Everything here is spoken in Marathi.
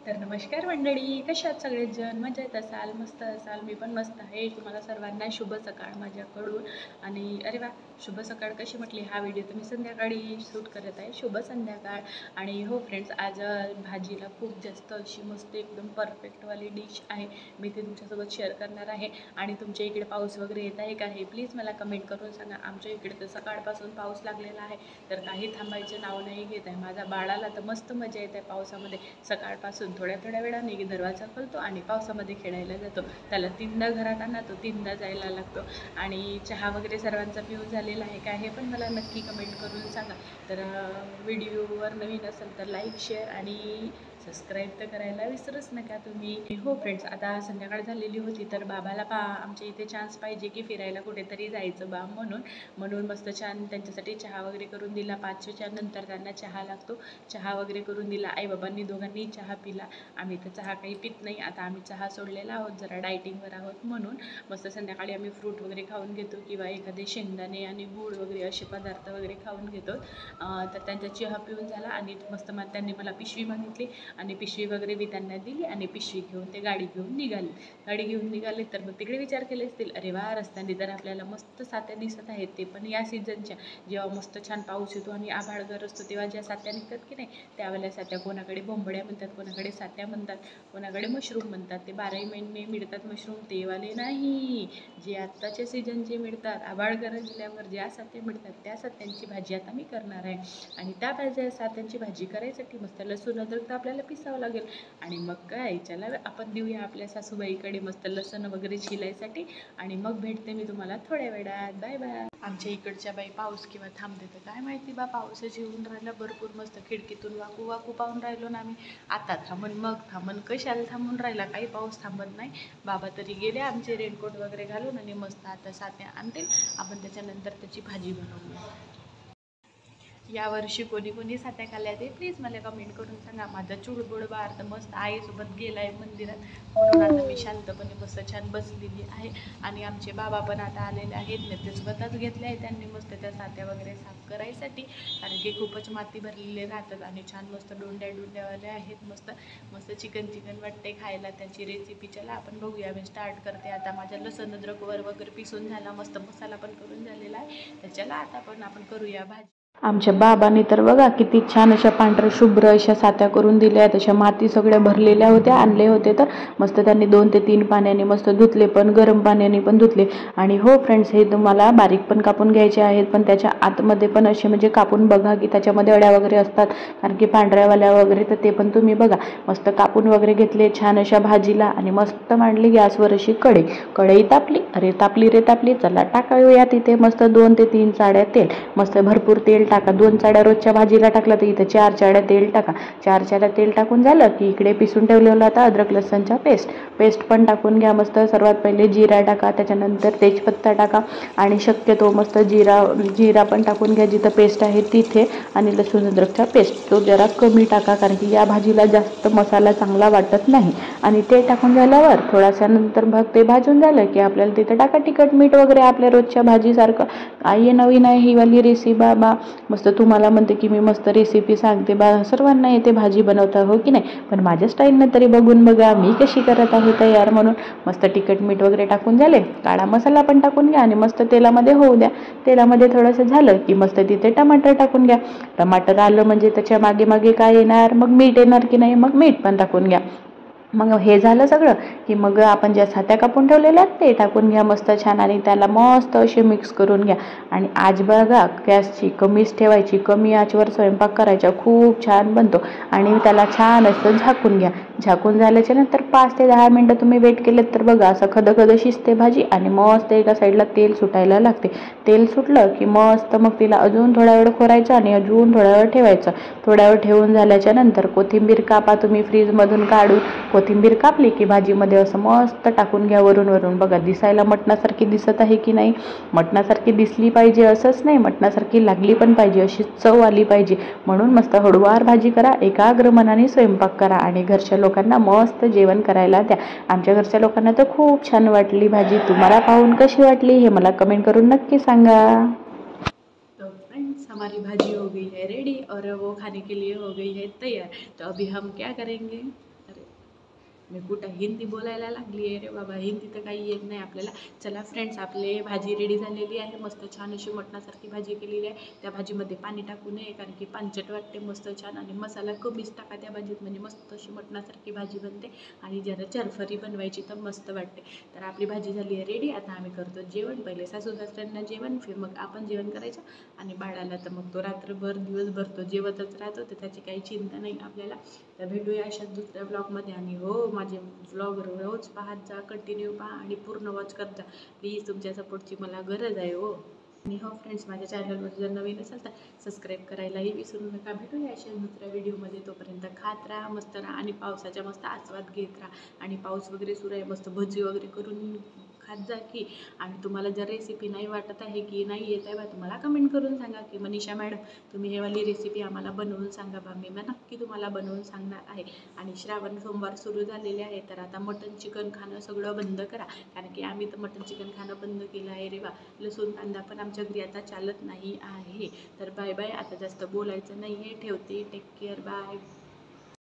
तर नमस्कार मंडळी, कशा आहात सगळेजण? मजेत असाल, मस्त असाल. मी पण मस्त आहे. तुम्हाला सर्वांना शुभ सकाळ माझ्याकडून. आणि अरे वा, शुभ सकाळ कशी म्हटली? हा व्हिडिओ तर मी संध्याकाळी शूट करत आहे. शुभ संध्याकाळ. आणि हो फ्रेंड्स, आज भाजीला खूप जास्त अशी मस्त एकदम परफेक्टवाली डिश आहे, मी ते तुमच्यासोबत शेअर करणार आहे. आणि तुमच्या इकडे पाऊस वगैरे येत आहे का? हे प्लीज मला कमेंट करून सांगा. आमच्या इकडे तर सकाळपासून पाऊस लागलेला आहे, तर काही थांबायचं नाव नाही घेत आहे. माझ्या बाळाला तर मस्त मजा येत आहे पावसामध्ये. सकाळपासून थोड्या थोड्या वेळाने दरवाजा खोलतो आणि पावसामध्ये खेळायला जातो. त्याला तीनदा घरात आणा, तो तीनदा जायला लागतो. आणि चहा वगैरे सर्वांचा पिऊन झालेला आहे का हे पण मला नक्की कमेंट करून सांगा. तर व्हिडिओवर नवीन असेल तर लाईक, शेअर आणि सबस्क्राईब तर करायला विसरूच नका तुम्ही. हो फ्रेंड्स, आता संध्याकाळ झालेली होती, तर बाबाला आमच्या इथे चान्स पाहिजे की फिरायला कुठेतरी जायचं बा, म्हणून मस्त छान त्यांच्यासाठी चहा वगैरे करून दिला. 5च्या नंतर त्यांना चहा लागतो. चहा वगैरे करून दिला. आईबाबांनी दोघांनी चहा पिला. आम्ही तर चहा काही पित नाही. आता आम्ही चहा सोडलेला आहोत, जरा डायटिंगवर आहोत. म्हणून मस्त संध्याकाळी आम्ही फ्रूट वगैरे खाऊन घेतो किंवा एखादे शेंगदाणे आणि गूळ वगैरे असे पदार्थ वगैरे खाऊन घेतो. तर त्यांचा चहा पिऊन झाला आणि मस्त त्यांनी मला पिशवी मागितली आणि पिशवी वगैरे मी त्यांना दिली आणि पिशवी घेऊन ते गाडी घेऊन निघाले. तर मग तिकडे विचार केले असतील, अरे वा, रस्त्याने तर आपल्याला मस्त सात्या दिसत आहेत, ते पण या सीझनच्या. जेव्हा मस्त छान पाऊस येतो आणि आभाळ असतो तेव्हा ज्या सात्या निघतात की नाही, त्यावेळेला सात्या कोणाकडे बोंबड्या म्हणतात, कोणाकडे सात्या म्हणतात, कोणाकडे मशरूम म्हणतात. ते 12ही महिने मिळतात मशरूम, ते वाले नाही, जे आत्ताच्या सीझनचे मिळतात. आभाळ गरजल्यावर ज्या सात्या मिळतात त्या सात्यांची भाजी आता मी करणार आहे. आणि त्या सात्यांची भाजी करायसाठी मस्त लसूण अद्रक तर आपल्याला पिसावं लागेल. आणि मग काय, चला आपण देऊया आपल्या सासूबाईकडे मस्त लसूण वगैरे छिलायसाठी. आणि मग भेटते मी तुम्हाला थोड्या वेळात. Bye bye. आमच्या इकडच्या बाई पाऊस किंवा थांबते तर काय माहिती बा, पावसाची येऊन राहिला भरपूर. मस्त खिडकीतून वाकू वाकू पाहून राहिलो ना आम्ही. आता थांबन मग थांबन, कशाला थांबून राहिला, काही पाऊस थांबत नाही. बाबा तरी गेले आमचे रेनकोट वगैरे घालून आणि मस्त आता सात्या आणतील. आपण त्याच्यानंतर त्याची भाजी बनवूया. यावर्षी कोणी सात्या खाल्ल्या ते प्लीज मला कमेंट करून सांगा. माझा चुळबुळ बार तर मस्त आईसोबत गेला आहे मंदिरात, म्हणून आता मी शांतपणे मस्त छान बसलेली आहे. आणि आमचे बाबा पण आता आलेले आहेत ना, ते स्वतःच घेतले आहे त्यांनी मस्त त्या सात्या वगैरे साफ करायसाठी. कारण की खूपच माती भरलेले राहतात आणि छान मस्त डोंड्यावाले आहेत. मस्त चिकन वाटते खायला. त्याची रेसिपी चला आपण बघूया. मी स्टार्ट करते आता. माझ्या लसूण अद्रक वगैरे पिसून झाला, मस्त मसाला पण करून झालेला आहे. तर चला आता आपण करूया भाजी. आमच्या बाबांनी तर बघा किती छान अशा पांढऱ्या शुभ्र अशा सात्या करून दिल्या. तशा माती सगळ्या भरलेल्या होत्या. आणले होते तर मस्त त्यांनी 2 ते 3 पाण्याने मस्त धुतले, पण गरम पाण्याने पण धुतले. आणि हो फ्रेंड्स, हे तुम्हाला बारीक पण कापून घ्यायचे आहेत, पण त्याच्या आतमध्ये पण असे म्हणजे कापून बघा की त्याच्यामध्ये अड्या वगैरे असतात, कारण की पांढऱ्यावाल्या वगैरे. तर ते पण तुम्ही बघा. मस्त कापून वगैरे घेतले छान अशा भाजीला. आणि मस्त मांडली गॅसवर अशी कढई तापली. अरे तापली. चला टाकाऊया तिथे मस्त 2 ते 3 चाड्या तेल. मस्त भरपूर तेल टाका. 2 चाड्या रोजच्या भाजीला टाकलं तर इथं 4 चाड्या तेल टाका. 4 चाड्या तेल टाकून झालं की इकडे पिसून ठेवलेला होता अद्रक लसणचा पेस्ट पण टाकून घ्या. मस्त सर्वात पहिले जिरा टाका, त्याच्यानंतर तेजपत्ता टाका आणि शक्यतो मस्त जिरा पण टाकून घ्या जिथं पेस्ट आहे तिथे. आणि लसूण अद्रकचा पेस्ट तो जरा कमी टाका, कारण की या भाजीला जास्त मसाला चांगला वाटत नाही. आणि ते टाकून झाल्यावर थोडासा नंतर ते भाजून झालं की आपल्याला तिथे टाका तिखट मीठ वगैरे आपल्या रोजच्या भाजीसारखं. आई नवीन आहे ही वाली रेसिपी बाबा, मस्त तुम्हाला म्हणते की मी मस्त रेसिपी सांगते बा, सर्वांना येते भाजी बनवता हो की नाही, पण माझ्या स्टाईलनं तरी बघून बघा मी कशी करत आहे तयार. म्हणून मस्त तिखट मीठ वगैरे टाकून झाले, काळा मसाला पण टाकून घ्या आणि मस्त तेलामध्ये होऊ द्या. तेलामध्ये थोडंसं झालं की मस्त तिथे टमाटर टाकून घ्या. टमाटर आलं म्हणजे त्याच्या मागे काय येणार, मग मीठ येणार की नाही, मग मीठ पण टाकून घ्या. मग हे झालं सगळं की मग आपण ज्या सात्या कापून ठेवलेल्या आहेत ते टाकून घ्या मस्त छान. आणि त्याला मस्त असे मिक्स करून घ्या. आणि आज बघा गॅसची कमीच ठेवायची, कमी आचेवर स्वयंपाक करायचा, खूप छान बनतो. आणि त्याला छान असं झाकून घ्या. झाकून झाल्याच्या नंतर 5 ते 10 मिनटं तुम्ही वेट केलेत तर बघा असं खदखद शिजते भाजी आणि मस्त एका साईडला तेल सुटायला लागते. तेल सुटलं की मस्त मग तिला अजून थोडा वेळ खोरायचं आणि अजून थोडा वेळ ठेवायचं. थोडा वेळ ठेवून झाल्याच्या नंतर कोथिंबीर कापा तुम्ही फ्रीजमधून काढून. कोथिंबीर कापली की भाजीमध्ये असं मस्त टाकून घ्या वरून. बघा दिसायला मटणासारखी दिसत आहे की नाही, मटणासारखी दिसली पाहिजे असंच नाही, मटणासारखी लागली पण पाहिजे, अशी चव आली पाहिजे. म्हणून मस्त हळूवार भाजी करा, एकाग्र मनाने स्वयंपाक करा आणि घरच्या लोकांना मस्त जेवण करायला द्या. आमच्या घरच्या लोकांना तर खूप छान वाटली भाजी. तुम्हाला पाहून कशी वाटली हे मला कमेंट करून नक्की सांगा. तो फ्रेंड्स, हमारी भाजी हो गई है रेडी और वो खाने के लिए हो गई है तैयार. तो अभी हम क्या करेंगे, अरे मी कुठं हिंदी बोलायला लागली आहे रे बाबा, हिंदी तर काही येत नाही आपल्याला. चला फ्रेंड्स, आपले भाजी रेडी झालेली आहे. मस्त छान अशी मटणासारखी भाजी केलेली आहे. त्या भाजीमध्ये पाणी टाकू नये, कारण की पांचट वाटते मस्त छान, आणि मसाला कमीच टाका त्या भाजीत, म्हणजे मस्त अशी मटणासारखी भाजी बनते. आणि जरा चरफरी बनवायची तर मस्त वाटते. तर आपली भाजी झाली आहे रेडी. आता आम्ही करतो जेवण. पहिले सासू सासऱ्यांना जेवण, फिर मग आपण जेवण करायचं. आणि बाळाला तर मग तो रात्रभर दिवसभर तो जेवतच राहतो, तर त्याची काही चिंता नाही आपल्याला. तर भेटूया अशाच दुसऱ्या ब्लॉगमध्ये. आणि हो, माझे व्लॉग रोज पाहत जा, कंटिन्यू पहा आणि पूर्ण वॉच करत जा प्लीज. तुमच्या सपोर्टची मला गरज आहे हो. आणि हो फ्रेंड्स, माझ्या चॅनलवर जर नवीन असाल तर सबस्क्राईब करायलाही विसरू नका. भेटूया अशाच दुसऱ्या व्हिडिओमध्ये. तोपर्यंत खात राहा, मस्त राहा, आणि पावसाच्या मस्त आस्वाद घेत राहा. आणि पाऊस वगैरे सुरू आहे, मस्त भजी वगैरे करून खात जा की. आणि तुम्हाला जर रेसिपी नाही वाटत आहे की नाही येत आहे बा, तुम्हाला कमेंट करून सांगा की मनीषा मॅडम तुम्ही हे वाली रेसिपी आम्हाला बनवून सांगा बा. मी नक्की तुम्हाला बनवून सांगणार आहे. आणि श्रावण सोमवार सुरू झालेले आहे, तर आता मटन चिकन खाणं सगळं बंद करा, कारण की आम्ही तर मटन चिकन खाणं बंद केलं आहे रे बा. लसूण कांदा पण आमच्या घरी आता चालत नाही आहे. तर बाय बाय, आता जास्त बोलायचं नाही आहे, ठेवते. Take care, bye.